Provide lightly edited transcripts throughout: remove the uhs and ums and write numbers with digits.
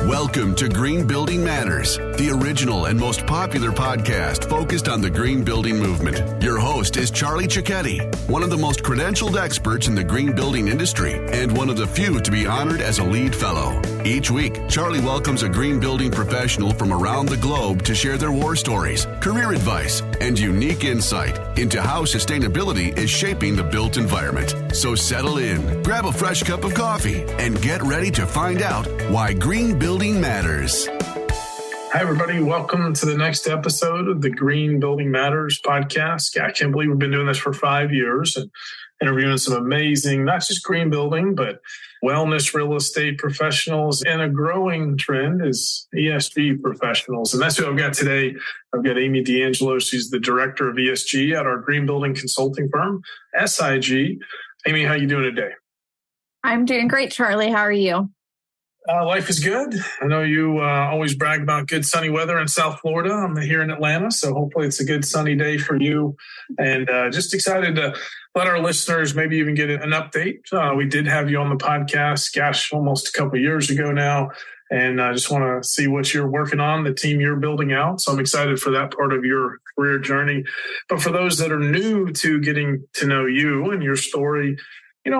Welcome to Green Building Matters, the original and most popular podcast focused on the green building movement. Your host is Charlie Cicchetti, one of the most credentialed experts in the green building industry and one of the few to be honored as a lead fellow. Each week, Charlie welcomes a green building professional from around the globe to share their war stories, career advice, and unique insight into how sustainability is shaping the built environment. So settle in, grab a fresh cup of coffee, and get ready to find out why green building matters. Hi, everybody. Welcome to the next episode of the Green Building Matters podcast. I can't believe we've been doing this for 5 years and interviewing some amazing, not just green building, but wellness real estate professionals. And a growing trend is ESG professionals. And that's who I've got today. I've got Amy D'Angelo. She's the Director of ESG at our green building consulting firm, SIG. Amy, how you doing today? I'm doing great, Charlie. How are you? Life is good. I know you always brag about good sunny weather in South Florida. I'm here in Atlanta, so hopefully it's a good sunny day for you. And just excited to let our listeners maybe even get an update. We did have you on the podcast, almost a couple of years ago now. And I just want to see what you're working on, the team you're building out. So I'm excited for that part of your career journey. But for those that are new to getting to know you and your story,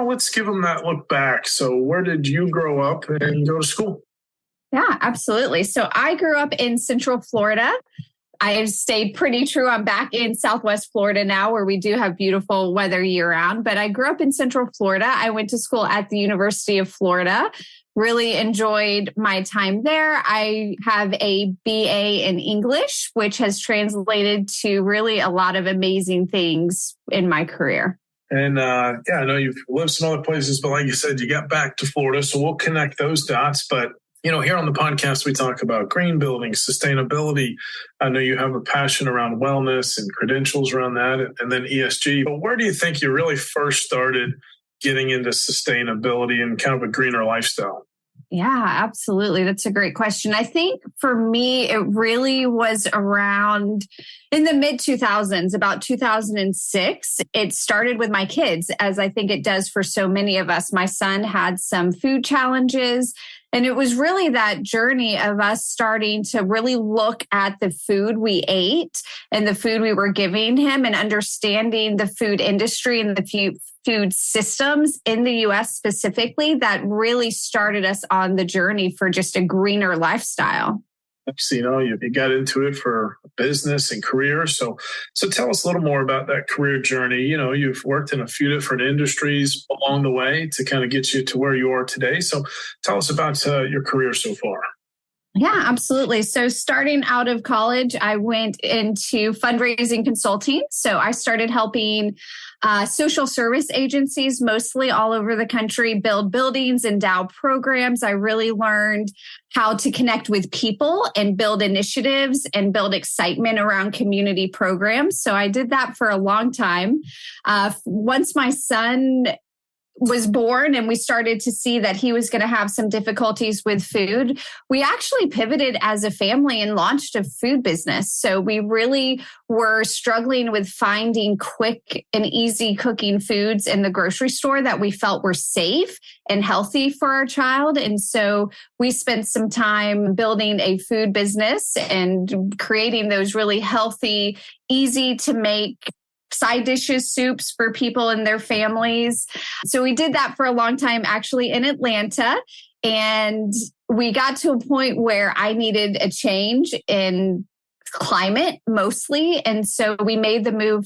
let's give them that look back. So where did you grow up and go to school? Yeah, absolutely. So I grew up in Central Florida. I stayed pretty true. I'm back in Southwest Florida now, where we do have beautiful weather year round. But I grew up in Central Florida. I went to school at the University of Florida. Really enjoyed my time there. I have a BA in English, which has translated to really a lot of amazing things in my career. And I know you've lived some other places, but like you said, you got back to Florida. So we'll connect those dots. But, here on the podcast, we talk about green building, sustainability. I know you have a passion around wellness and credentials around that, and then ESG. But where do you think you really first started getting into sustainability and kind of a greener lifestyle? Yeah, absolutely. That's a great question. I think for me, it really was around in the mid 2000s, about 2006. It started with my kids, as I think it does for so many of us. My son had some food challenges, and it was really that journey of us starting to really look at the food we ate and the food we were giving him and understanding the food industry and the food systems in the U.S. specifically that really started us on the journey for just a greener lifestyle. So, you got into it for business and career. So tell us a little more about that career journey. You've worked in a few different industries along the way to kind of get you to where you are today. So tell us about your career so far. Yeah, absolutely. So starting out of college, I went into fundraising consulting. So I started helping social service agencies, mostly all over the country, build buildings, endow programs. I really learned how to connect with people and build initiatives and build excitement around community programs. So I did that for a long time. Once my son was born and we started to see that he was going to have some difficulties with food, we actually pivoted as a family and launched a food business. So we really were struggling with finding quick and easy cooking foods in the grocery store that we felt were safe and healthy for our child. And so we spent some time building a food business and creating those really healthy, easy to make side dishes, soups for people and their families. So we did that for a long time, actually in Atlanta. And we got to a point where I needed a change in climate mostly. And so we made the move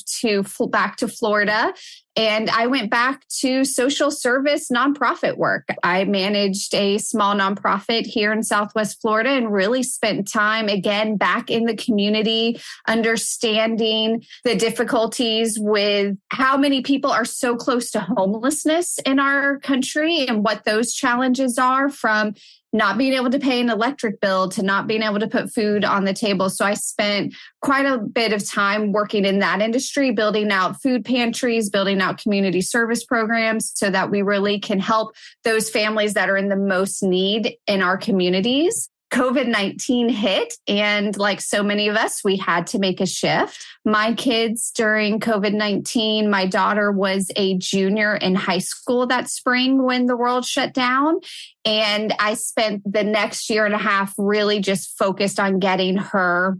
back to Florida. And I went back to social service nonprofit work. I managed a small nonprofit here in Southwest Florida and really spent time again back in the community, understanding the difficulties with how many people are so close to homelessness in our country and what those challenges are, from not being able to pay an electric bill to not being able to put food on the table. So I spent quite a bit of time working in that industry, building out food pantries, building out community service programs so that we really can help those families that are in the most need in our communities. COVID-19 hit, and like so many of us, we had to make a shift. My kids during COVID-19, my daughter was a junior in high school that spring when the world shut down. And I spent the next year and a half really just focused on getting her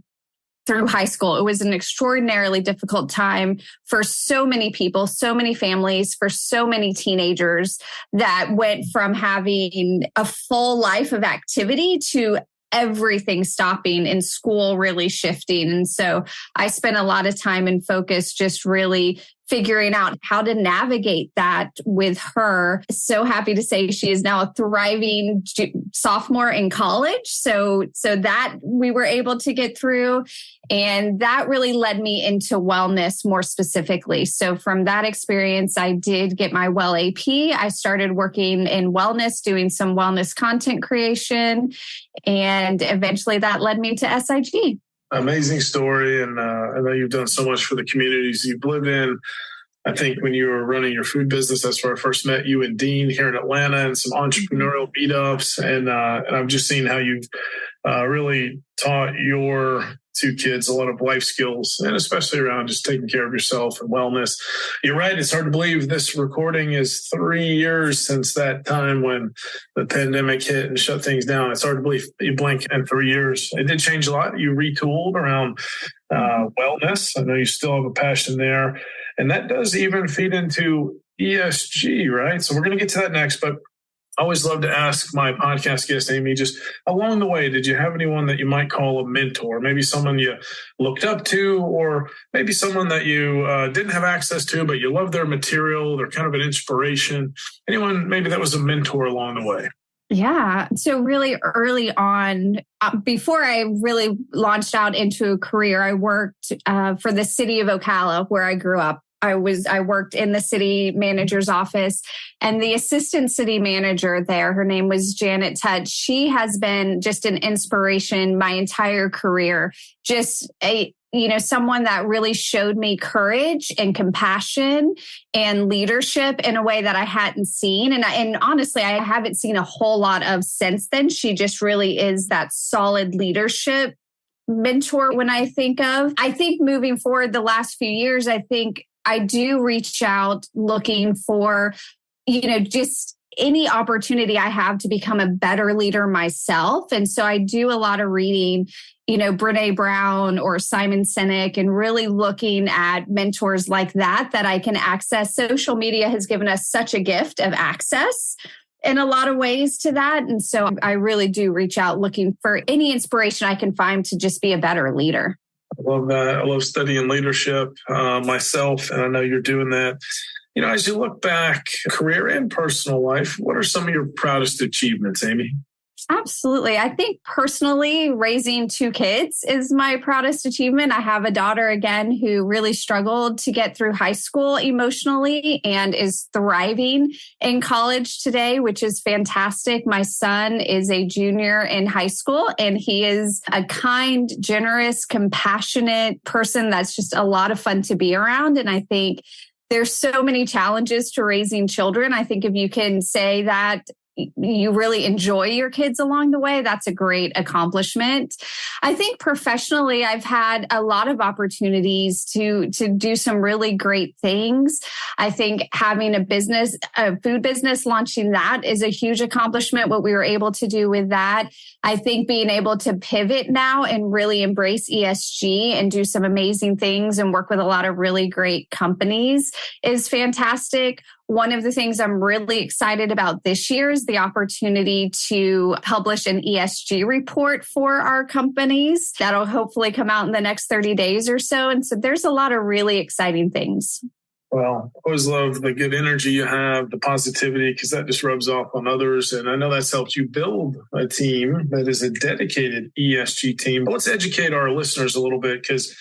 through high school. It was an extraordinarily difficult time for so many people, so many families, for so many teenagers that went from having a full life of activity to everything stopping and school really shifting. And so I spent a lot of time and focus just really figuring out how to navigate that with her. So happy to say she is now a thriving sophomore in college. So that we were able to get through. And that really led me into wellness more specifically. So from that experience, I did get my Well AP. I started working in wellness, doing some wellness content creation. And eventually that led me to SIG. Amazing story. And I know you've done so much for the communities you've lived in. I think when you were running your food business, that's where I first met you and Dean here in Atlanta, and some entrepreneurial meetups. And I've just seen how you've really taught your two kids a lot of life skills, and especially around just taking care of yourself and wellness. You're right. It's hard to believe this recording is 3 years since that time when the pandemic hit and shut things down. It's hard to believe you blink in 3 years. It did change a lot. You retooled around wellness. I know you still have a passion there. And that does even feed into ESG, right? So we're going to get to that next, but I always love to ask my podcast guest, Amy, just along the way, did you have anyone that you might call a mentor? Maybe someone you looked up to, or maybe someone that you didn't have access to, but you love their material. They're kind of an inspiration. Anyone maybe that was a mentor along the way? Yeah. So really early on, before I really launched out into a career, I worked for the city of Ocala, where I grew up. I worked in the city manager's office, and the assistant city manager there, her name was Janet Tutt. She has been just an inspiration my entire career. Just someone that really showed me courage and compassion and leadership in a way that I hadn't seen. And honestly, I haven't seen a whole lot of since then. She just really is that solid leadership mentor when I think moving forward the last few years, I think I do reach out looking for, just any opportunity I have to become a better leader myself. And so I do a lot of reading, Brené Brown or Simon Sinek, and really looking at mentors like that I can access. Social media has given us such a gift of access in a lot of ways to that. And so I really do reach out looking for any inspiration I can find to just be a better leader. I love that. I love studying leadership myself, and I know you're doing that. As you look back, career and personal life, what are some of your proudest achievements, Amy? Absolutely. I think personally, raising two kids is my proudest achievement. I have a daughter, again, who really struggled to get through high school emotionally and is thriving in college today, which is fantastic. My son is a junior in high school, and he is a kind, generous, compassionate person that's just a lot of fun to be around. And I think there's so many challenges to raising children. I think if you can say that you really enjoy your kids along the way, that's a great accomplishment. I think professionally, I've had a lot of opportunities to do some really great things. I think having a food business, launching that is a huge accomplishment, what we were able to do with that. I think being able to pivot now and really embrace ESG and do some amazing things and work with a lot of really great companies is fantastic. One of the things I'm really excited about this year is the opportunity to publish an ESG report for our companies. That'll hopefully come out in the next 30 days or so. And so there's a lot of really exciting things. Well, I always love the good energy you have, the positivity, because that just rubs off on others. And I know that's helped you build a team that is a dedicated ESG team. But let's educate our listeners a little bit, because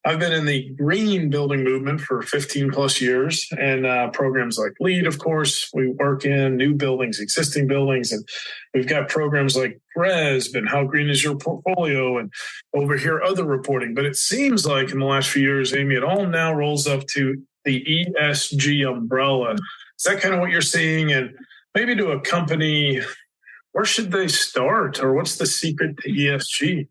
I've been in the green building movement for 15 plus years, and programs like LEED, of course, we work in new buildings, existing buildings, and we've got programs like GBES and How Green Is Your Portfolio, and over here, other reporting. But it seems like in the last few years, Amy, it all now rolls up to the ESG umbrella. Is that kind of what you're seeing? And maybe to a company where should they start, or what's the secret to ESG?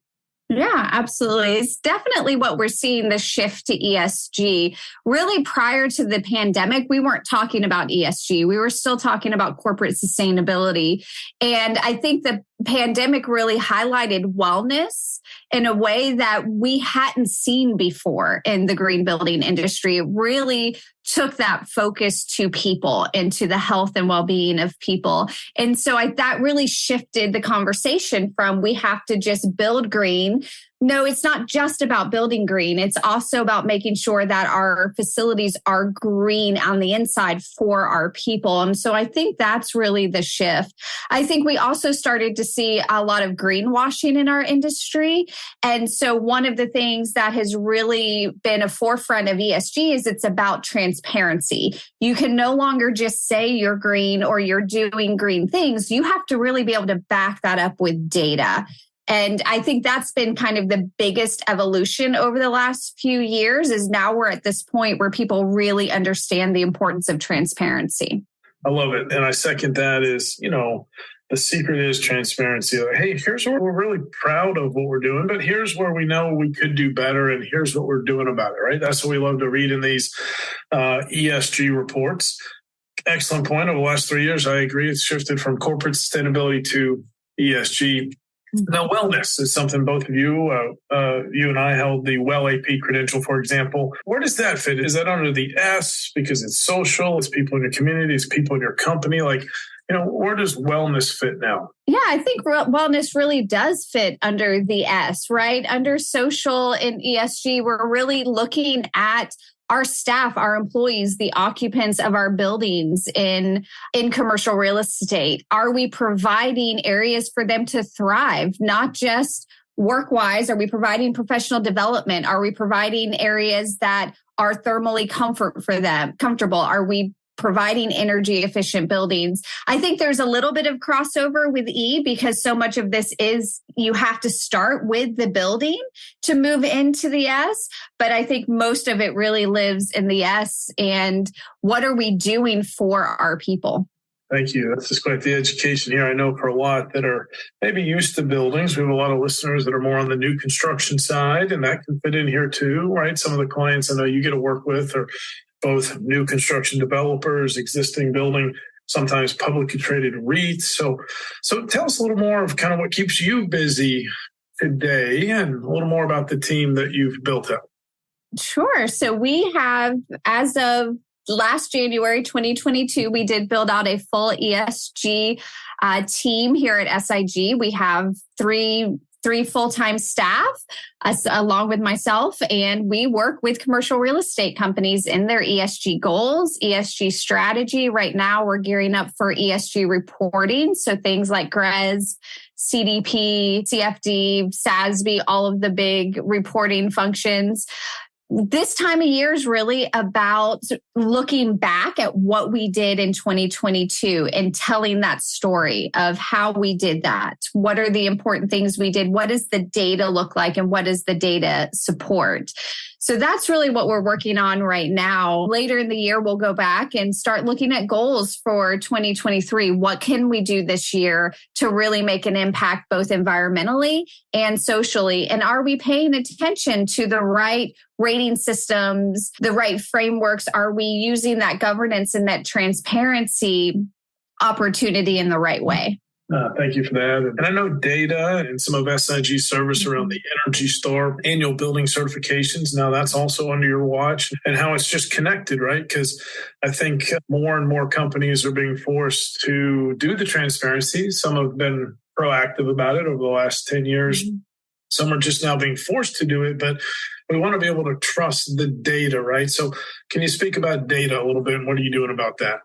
Yeah, absolutely. It's definitely what we're seeing, the shift to ESG. Really, prior to the pandemic, we weren't talking about ESG. We were still talking about corporate sustainability. And I think the pandemic really highlighted wellness in a way that we hadn't seen before in the green building industry. It really took that focus to people and to the health and well-being of people. And so that really shifted the conversation from we have to just build green. No, it's not just about building green. It's also about making sure that our facilities are green on the inside for our people. And so I think that's really the shift. I think we also started to see a lot of greenwashing in our industry. And so one of the things that has really been a forefront of ESG is it's about transparency. You can no longer just say you're green or you're doing green things. You have to really be able to back that up with data. And I think that's been kind of the biggest evolution over the last few years is now we're at this point where people really understand the importance of transparency. I love it. And I second that is, the secret is transparency. Like, hey, here's where we're really proud of what we're doing, but here's where we know we could do better. And here's what we're doing about it, right? That's what we love to read in these ESG reports. Excellent point. Over the last 3 years, I agree. It's shifted from corporate sustainability to ESG. Now, wellness is something both of you and I held the WELL AP credential, for example. Where does that fit? Is that under the S because it's social, it's people in your community, it's people in your company? Where does wellness fit now? Yeah, I think wellness really does fit under the S, right? Under social and ESG, we're really looking at our staff, our employees, the occupants of our buildings in commercial real estate. Are we providing areas for them to thrive, not just work-wise? Are we providing professional development? Are we providing areas that are thermally comfortable? Are we providing energy efficient buildings? I think there's a little bit of crossover with E because so much of this is you have to start with the building to move into the S. But I think most of it really lives in the S. And what are we doing for our people? Thank you. That's just quite the education here. I know for a lot that are maybe used to buildings, we have a lot of listeners that are more on the new construction side, and that can fit in here too, right? Some of the clients I know you get to work with are both new construction developers, existing building, sometimes publicly traded REITs. So tell us a little more of kind of what keeps you busy today and a little more about the team that you've built up. Sure. So we have, as of last January 2022, we did build out a full ESG team here at SIG. We have three full-time staff, along with myself, and we work with commercial real estate companies in their ESG goals, ESG strategy. Right now, we're gearing up for ESG reporting. So things like GBES, CDP, CFD, SASB, all of the big reporting functions. This time of year is really about looking back at what we did in 2022 and telling that story of how we did that. What are the important things we did? What does the data look like? And what does the data support? So that's really what we're working on right now. Later in the year, we'll go back and start looking at goals for 2023. What can we do this year to really make an impact both environmentally and socially? And are we paying attention to the right rating systems, the right frameworks? Are we using that governance and that transparency opportunity in the right way? Thank you for that. And I know data and some of SIG's service around the Energy Star annual building certifications. Now that's also under your watch, and how it's just connected, right? Because I think more and more companies are being forced to do the transparency. Some have been proactive about it over the last 10 years. Mm-hmm. Some are just now being forced to do it, but we want to be able to trust the data, right? So can you speak about data a little bit and what are you doing about that?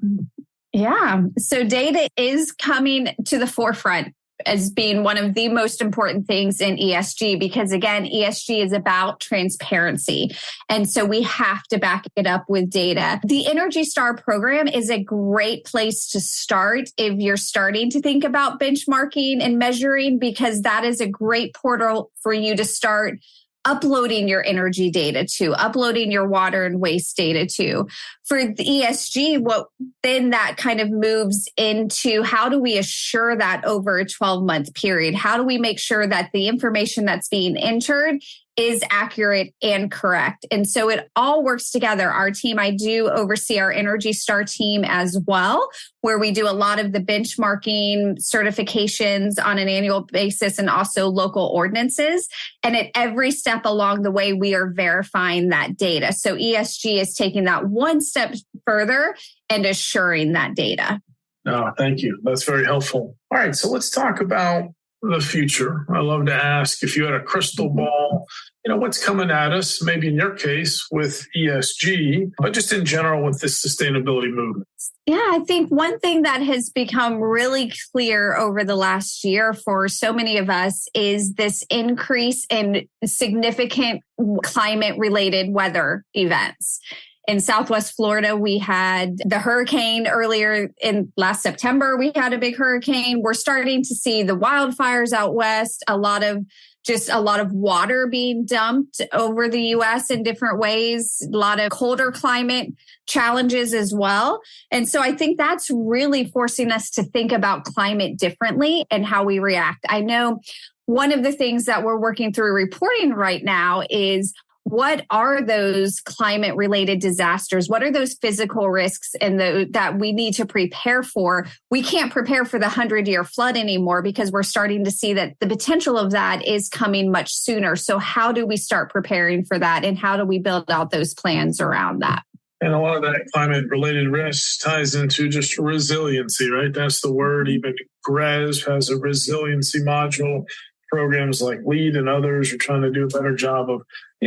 Yeah. So data is coming to the forefront as being one of the most important things in ESG, because again, ESG is about transparency. And so we have to back it up with data. The Energy Star program is a great place to start if you're starting to think about benchmarking and measuring, because that is a great portal for you to start uploading your energy data to, uploading your water and waste data to. For the ESG, what then that kind of moves into how do we assure that over a 12-month period? How do we make sure that the information that's being entered is accurate and correct? And so it all works together. Our team, I do oversee our Energy Star team as well, where we do a lot of the benchmarking certifications on an annual basis and also local ordinances. And at every step along the way, we are verifying that data. So ESG is taking that one step further and assuring that data. Oh, thank you. That's very helpful. All right, so let's talk about the future. I love to ask, if you had a crystal ball, what's coming at us, maybe in your case with ESG, but just in general with this sustainability movement? Yeah, I think one thing that has become really clear over the last year for so many of us is this increase in significant climate-related weather events. In Southwest Florida, we had the hurricane earlier in last September. We had a big hurricane. We're starting to see the wildfires out west, a lot of water being dumped over the U.S. in different ways, a lot of colder climate challenges as well. And so I think that's really forcing us to think about climate differently and how we react. I know one of the things that we're working through reporting right now is, what are those climate-related disasters? What are those physical risks that we need to prepare for? We can't prepare for the 100-year flood anymore because we're starting to see that the potential of that is coming much sooner. So how do we start preparing for that? And how do we build out those plans around that? And a lot of that climate-related risk ties into just resiliency, right? That's the word. Even GBES has a resiliency module. Programs like LEED and others are trying to do a better job of,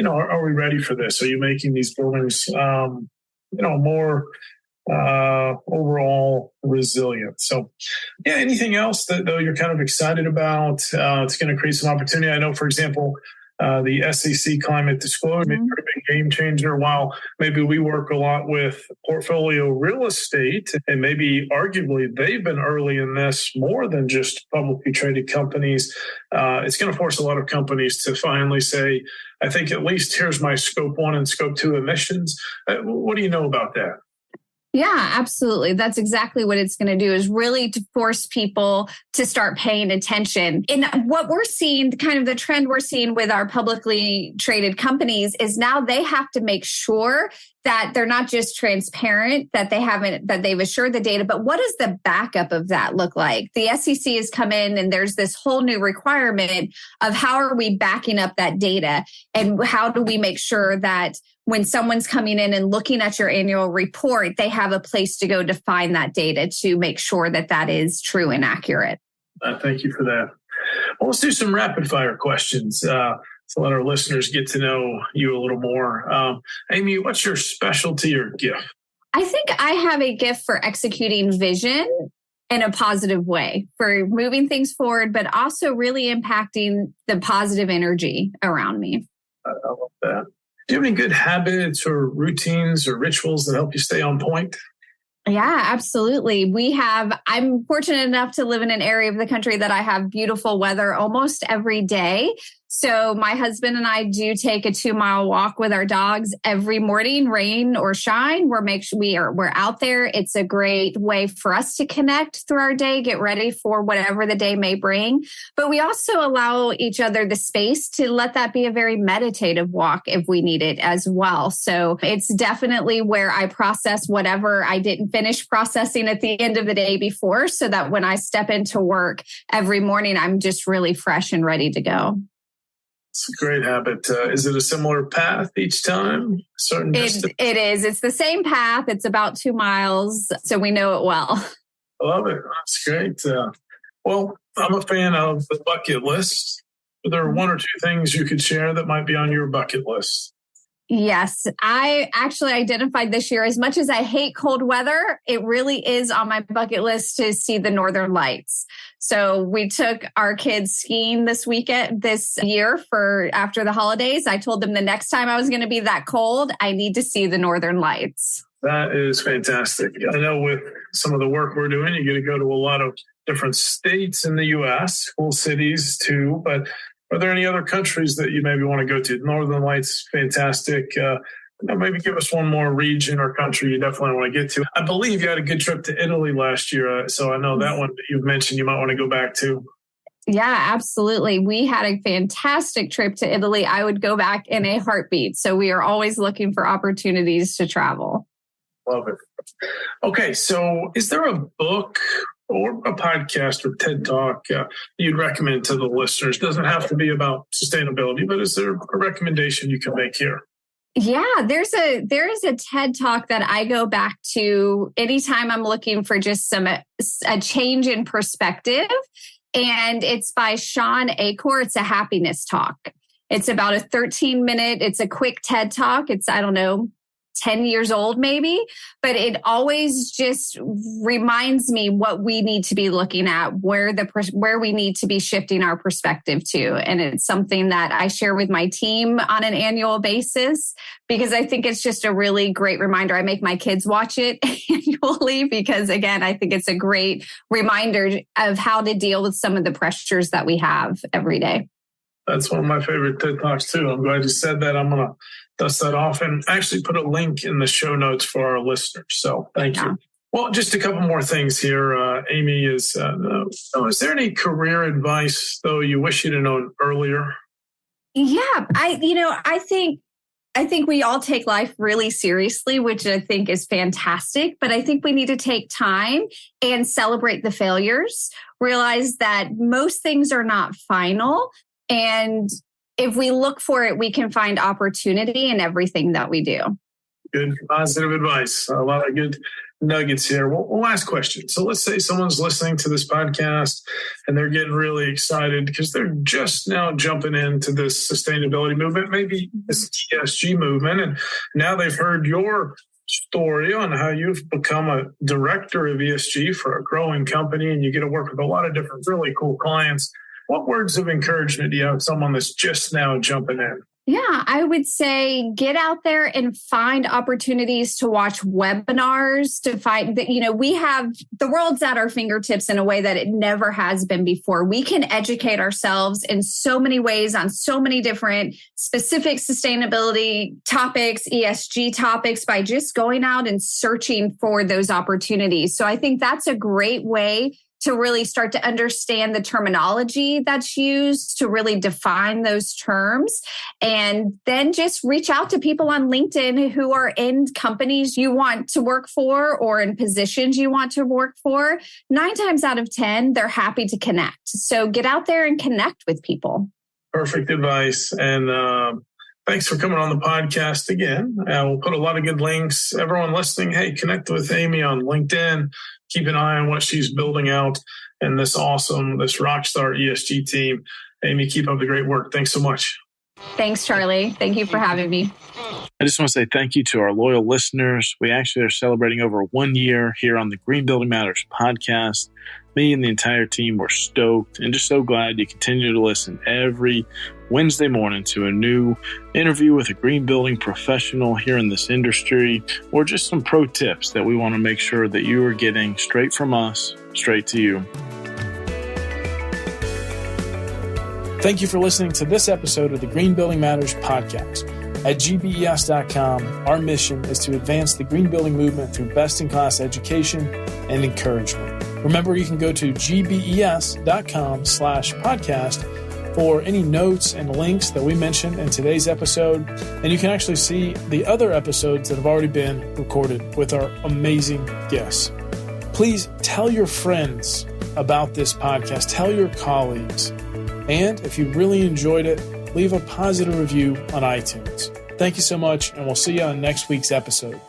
are we ready for this? Are you making these buildings, more overall resilient? So, yeah, anything else that though you're kind of excited about? It's going to create some opportunity. I know, for example, the SEC climate disclosure, maybe a big game changer. While maybe we work a lot with portfolio real estate, and maybe arguably they've been early in this more than just publicly traded companies. It's going to force a lot of companies to finally say, I think at least here's my scope 1 and scope 2 emissions. What do you know about that? Yeah, absolutely. That's exactly what it's going to do, is really to force people to start paying attention. And what we're seeing, kind of the trend we're seeing with our publicly traded companies, is now they have to make sure that they're not just transparent, that they've assured the data, but what does the backup of that look like? The SEC has come in and there's this whole new requirement of how are we backing up that data, and how do we make sure that when someone's coming in and looking at your annual report, they have a place to go to find that data to make sure that that is true and accurate. Thank you for that. Well, let's do some rapid fire questions to let our listeners get to know you a little more. Amy, what's your specialty or gift? I think I have a gift for executing vision in a positive way, for moving things forward, but also really impacting the positive energy around me. I love that. Do you have any good habits or routines or rituals that help you stay on point? Yeah, absolutely. I'm fortunate enough to live in an area of the country that I have beautiful weather almost every day. So my husband and I do take a 2-mile walk with our dogs every morning, rain or shine. We're out there. It's a great way for us to connect through our day, get ready for whatever the day may bring. But we also allow each other the space to let that be a very meditative walk if we need it as well. So it's definitely where I process whatever I didn't finish processing at the end of the day before, so that when I step into work every morning, I'm just really fresh and ready to go. It's a great habit. Is it a similar path each time? It is. It's the same path. It's about 2 miles, so we know it well. I love it. That's great. Well, I'm a fan of the bucket list. Are there 1 or 2 things you could share that might be on your bucket list? Yes, I actually identified this year, as much as I hate cold weather, it really is on my bucket list to see the Northern Lights. So we took our kids skiing this year for after the holidays. I told them the next time I was going to be that cold, I need to see the Northern Lights. That is fantastic. I know with some of the work we're doing, you get to go to a lot of different states in the U.S., cool cities too, but are there any other countries that you maybe want to go to? Northern Lights, fantastic. Maybe give us one more region or country you definitely want to get to. I believe you had a good trip to Italy last year, so I know that one that you've mentioned you might want to go back to. Yeah, absolutely. We had a fantastic trip to Italy. I would go back in a heartbeat. So we are always looking for opportunities to travel. Love it. Okay, so is there a book or a podcast or TED Talk you'd recommend to the listeners? Doesn't have to be about sustainability, but is there a recommendation you can make here? Yeah, there is a TED Talk that I go back to anytime I'm looking for just a change in perspective. And it's by Sean Acor. It's a happiness talk. It's about a 13-minute, it's a quick TED Talk. It's, 10 years old maybe, but it always just reminds me what we need to be looking at, where we need to be shifting our perspective to. And it's something that I share with my team on an annual basis because I think it's just a really great reminder. I make my kids watch it annually because, again, I think it's a great reminder of how to deal with some of the pressures that we have every day. That's one of my favorite TED Talks too. I'm glad you said that. I'm going to dust that off and actually put a link in the show notes for our listeners. So thank you. Well, just a couple more things here. Amy, is there any career advice though you wish you'd have known earlier? Yeah, I think we all take life really seriously, which I think is fantastic. But I think we need to take time and celebrate the failures, realize that most things are not final. And if we look for it, we can find opportunity in everything that we do. Good, positive advice. A lot of good nuggets here. Well, last question. So let's say someone's listening to this podcast and they're getting really excited because they're just now jumping into this sustainability movement, maybe this ESG movement. And now they've heard your story on how you've become a director of ESG for a growing company and you get to work with a lot of different really cool clients. What words of encouragement do you have someone that's just now jumping in? Yeah, I would say get out there and find opportunities to watch webinars, to find that, we have the world's at our fingertips in a way that it never has been before. We can educate ourselves in so many ways on so many different specific sustainability topics, ESG topics by just going out and searching for those opportunities. So I think that's a great way to really start to understand the terminology that's used, to really define those terms, and then just reach out to people on LinkedIn who are in companies you want to work for or in positions you want to work for. 9 times out of 10, they're happy to connect. So get out there and connect with people. Perfect advice. And thanks for coming on the podcast again. We'll put a lot of good links. Everyone listening, hey, connect with Amy on LinkedIn. Keep an eye on what she's building out and this rockstar ESG team. Amy, keep up the great work. Thanks so much. Thanks, Charlie. Thank you for having me. I just want to say thank you to our loyal listeners. We actually are celebrating over 1 year here on the Green Building Matters podcast. Me and the entire team were stoked and just so glad you continue to listen every Wednesday morning to a new interview with a green building professional here in this industry, or just some pro tips that we want to make sure that you are getting straight from us, straight to you. Thank you for listening to this episode of the Green Building Matters podcast. At GBES.com, our mission is to advance the green building movement through best-in-class education and encouragement. Remember, you can go to gbes.com/podcast for any notes and links that we mentioned in today's episode. And you can actually see the other episodes that have already been recorded with our amazing guests. Please tell your friends about this podcast. Tell your colleagues. And if you really enjoyed it, leave a positive review on iTunes. Thank you so much, and we'll see you on next week's episode.